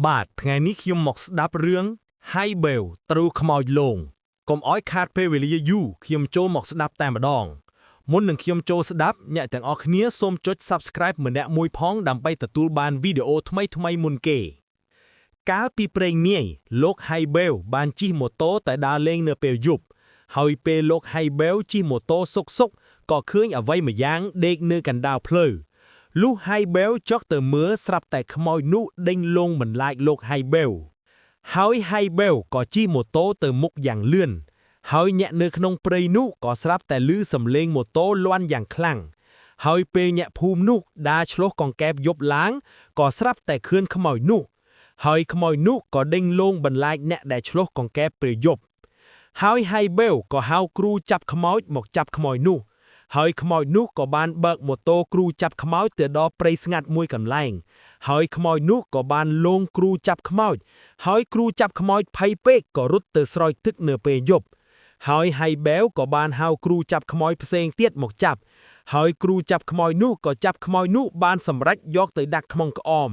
បាទថ្ងៃនេះខ្ញុំមកស្ដាប់រឿង Hai Bèo ទ្រូខ្មោចលងកុំអោយខាតពេលវេលាយូរខ្ញុំចូលមកស្ដាប់តែម្ដងមុននឹងខ្ញុំចូលស្ដាប់អ្នកទាំងអស់គ្នាសូមចុច Subscribe ម្នាក់មួយផងដើម្បីទទួលបានវីដេអូថ្មីមុនគេកាលពីព្រេងនាយលោក Hai Bèo បានជិះម៉ូតូតែដើរលេងនៅពេលយប់ហើយពេលលោក Hai Bèo ជិះម៉ូតូសុកក៏ឃើញអ្វីម្យ៉ាងដេកនៅកណ្ដាលផ្លូវលុះ Hai Bèo ចុះទៅមើលស្រាប់តែខ្មោចនោះដេញលងបន្លាចលោក Hai Bèo ហើយ Hai Bèo ក៏ជិះម៉ូតូទៅមុខយ៉ាងលឿនហើយអ្នកនៅក្នុងព្រៃនោះក៏ស្រាប់តែឮសំឡេងម៉ូតូលាន់យ៉ាងខ្លាំងហើយពេលអ្នកភូមិនោះដើរឆ្លុះកង្កែបយប់ឡើងក៏ស្រាប់តែឃើញខ្មោចនោះហើយខ្មោចនោះក៏ដេញលងបន្លាចអ្នកដែលឆ្លុះកង្កែបពេលយប់ហើយ Hai Bèo ក៏ហៅគ្រូចាប់ខ្មោចមកចាប់ខ្មោចនោះហើយខ្មោចនោះក៏បានបើកម៉ូតូគ្រូចាប់ខ្មោចទៅដល់ព្រៃស្ងាត់មួយកន្លែងហើយខ្មោចនោះក៏បានលងគ្រូចាប់ខ្មោចហើយគ្រូចាប់ខ្មោចភ័យពេកក៏រត់ទៅស្រោចទឹកនៅពេលយប់ហើយ Hai Bèo ក៏បានហៅគ្រូចាប់ខ្មោចផ្សេងទៀតមកចាប់ហើយគ្រូចាប់ខ្មោចនោះក៏ចាប់ខ្មោចនោះបានសម្រេចយកទៅដាក់ក្នុងក្អម